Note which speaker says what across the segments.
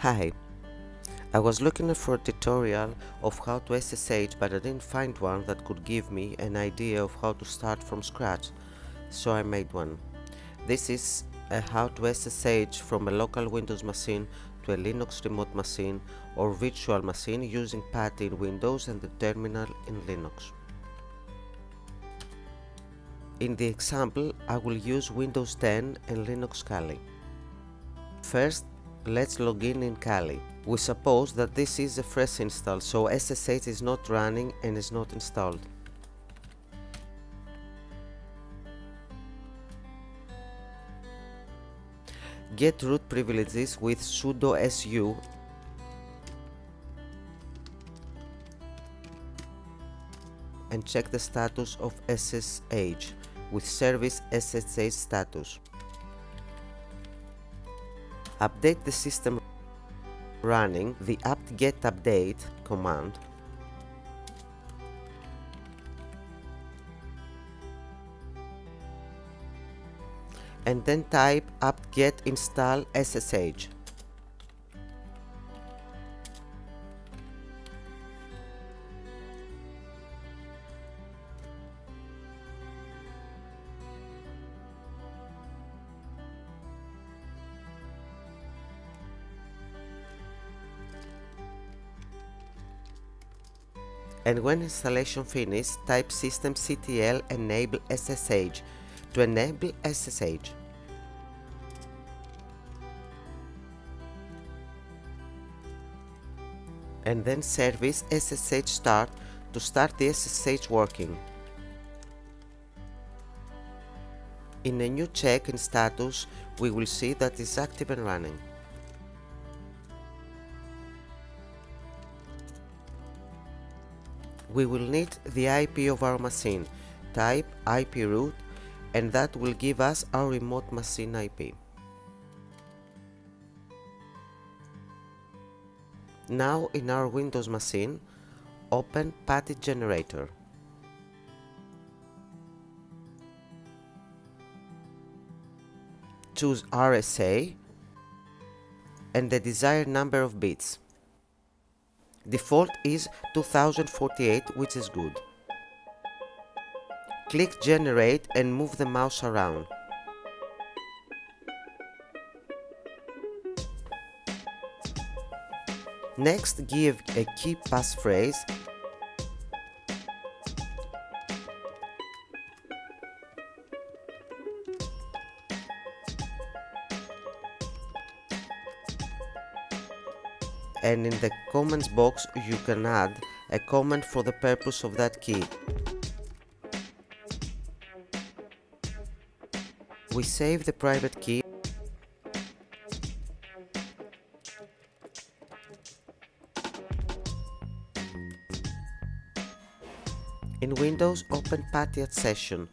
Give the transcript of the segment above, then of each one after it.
Speaker 1: Hi, I was looking for a tutorial of how to SSH, but I didn't find one that could give me an idea of how to start from scratch, so I made one. This is a how to SSH from a local Windows machine to a Linux remote machine or virtual machine using PuTTY in Windows and the terminal in Linux. In the example, I will use Windows 10 and Linux Kali. First, let's log in Kali. We suppose that this is a fresh install, so SSH is not running and is not installed. Get root privileges with sudo su and check the status of SSH with service SSH status. Update the system running the apt-get update command and then type apt-get install SSH. And when installation finishes, type systemctl enable SSH to enable SSH. And then service SSH start to start the SSH working. In a new check in status, we will see that it's active and running. We will need the IP of our machine. Type IP root and that will give us our remote machine IP. Now in our Windows machine, open PuTTY generator. Choose RSA and the desired number of bits. Default is 2048, which is good. Click generate and move the mouse around. Next, give a key passphrase and in the comments box you can add a comment for the purpose of that key. We save the private key in Windows. Open PuTTY at session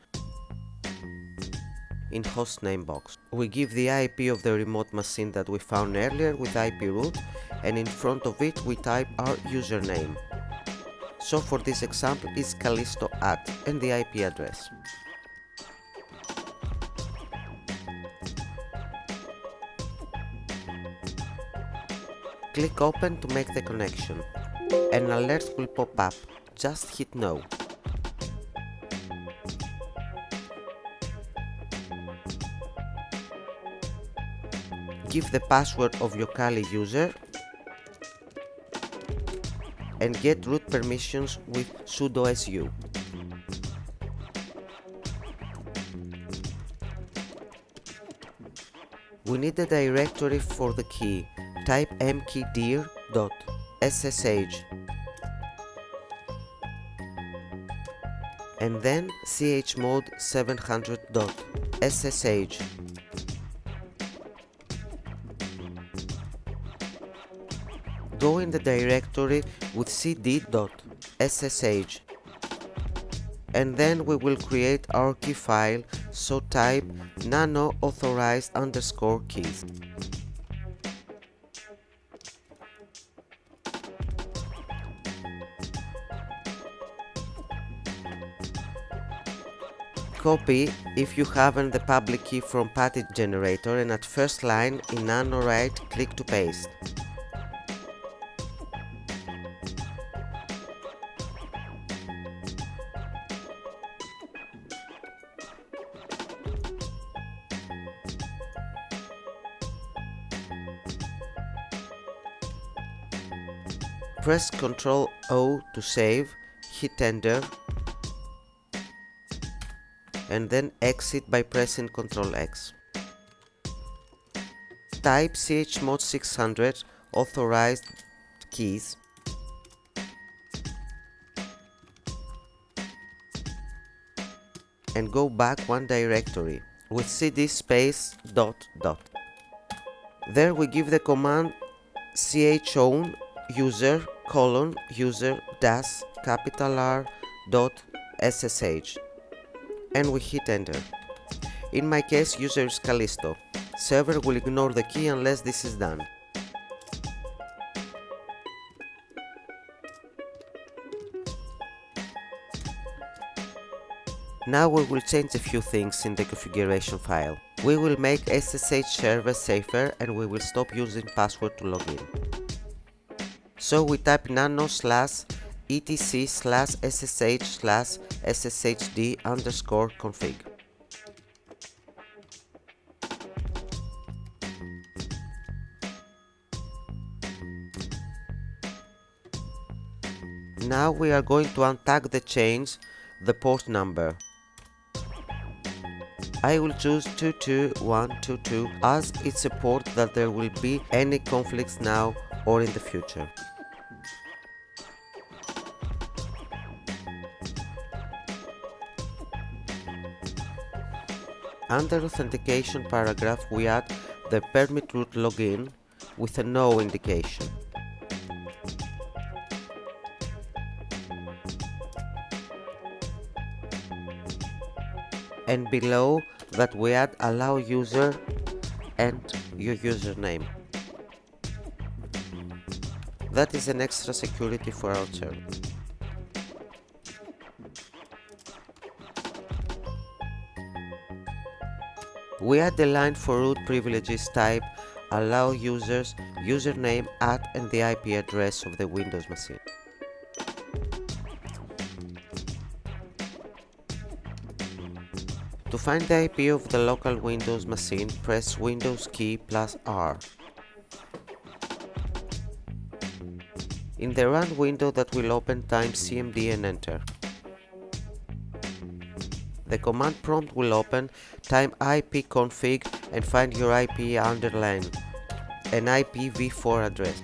Speaker 1: in hostname box. We give the IP of the remote machine that we found earlier with IP root, and in front of it we type our username. So for this example is Callisto@ and the IP address. Click open to make the connection. An alert will pop up. Just hit no. Give the password of your Kali user and get root permissions with sudo su. We need a directory for the key. Type mkdir.ssh and then chmod 700.ssh. Go in the directory with cd.ssh and then we will create our key file, so type nano authorized _keys. Copy if you haven't the public key from PuTTY generator and at first line in nano right click to paste. Press Ctrl O to save, hit enter, and then exit by pressing Ctrl X. Type chmod 600 authorized keys and go back one directory with cd space dot dot. There we give the command chown user colon user dash capital R dot ssh and we hit enter. In my case, user is Callisto. Server will ignore the key unless this is done. Now we will change a few things in the configuration file. We will make SSH server safer and we will stop using password to log in. So we type nano/etc/ssh/sshd_config. Now we are going to untag the change, the port number. I will choose 22122 as it's a port that there will be any conflicts now or in the future. Under authentication paragraph we add the permit root login with a no indication. And below that we add allow user and your username. That is an extra security for our server. We add the line for root privileges type allow users username at and the IP address of the Windows machine. To find the IP of the local Windows machine, press Windows key plus R. In the run window that will open, type cmd and enter. The command prompt will open, type ipconfig and find your IP underline, an IPv4 address.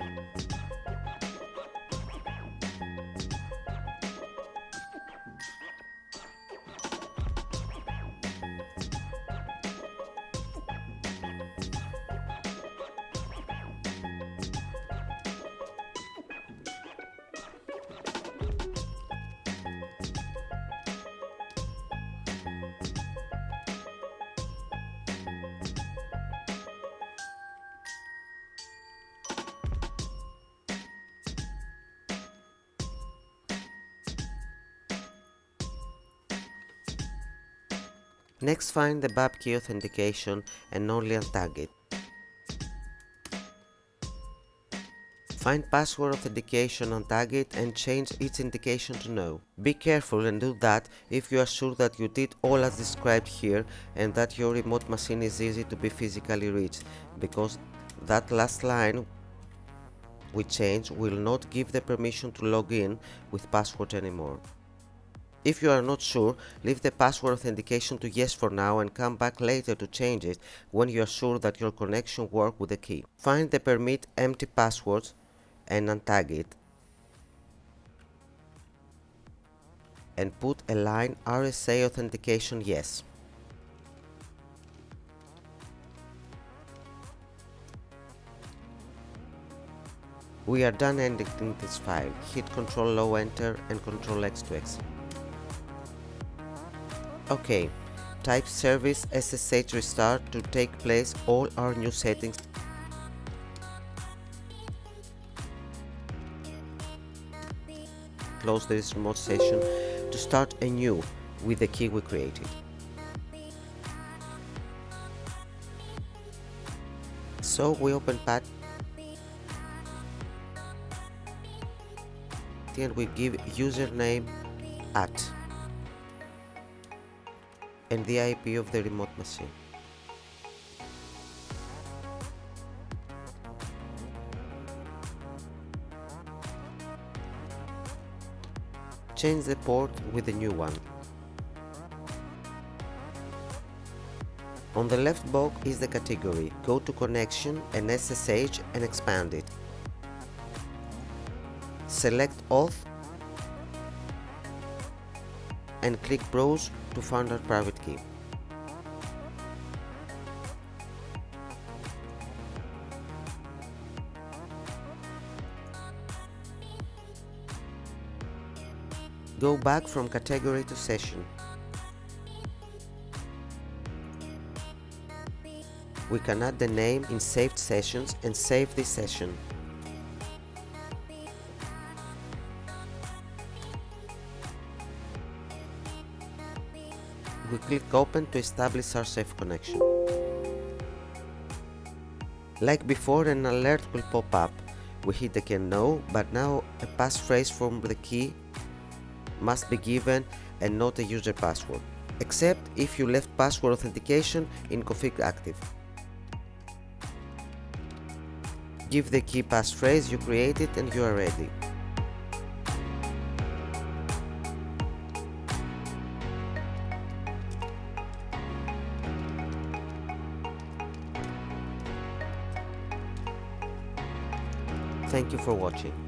Speaker 1: Next, find the BAP key authentication and only untag it. Find password authentication, untag it and change its indication to no. Be careful and do that if you are sure that you did all as described here and that your remote machine is easy to be physically reached, because that last line we change will not give the permission to log in with password anymore. If you are not sure, leave the password authentication to yes for now and come back later to change it when you are sure that your connection works with the key. Find the permit empty passwords and untag it and put a line RSA authentication yes. We are done editing this file. Hit Ctrl O enter and Ctrl X to exit. OK, type service SSH restart to take place all our new settings. Close this remote session to start anew with the key we created. So we open PuTTY and we give username at and the IP of the remote machine. change the port with the new one. On the left box is the category. Go to Connection and SSH and expand it. Select Auth and click Browse to find our private key. Go back from category to session. We can add the name in saved sessions and save this session. We click Open to establish our safe connection. Like before, an alert will pop up. We hit again No, but now a passphrase from the key must be given and not a user password, except if you left password authentication in config active. Give the key passphrase you created and you are ready. Thank you for watching.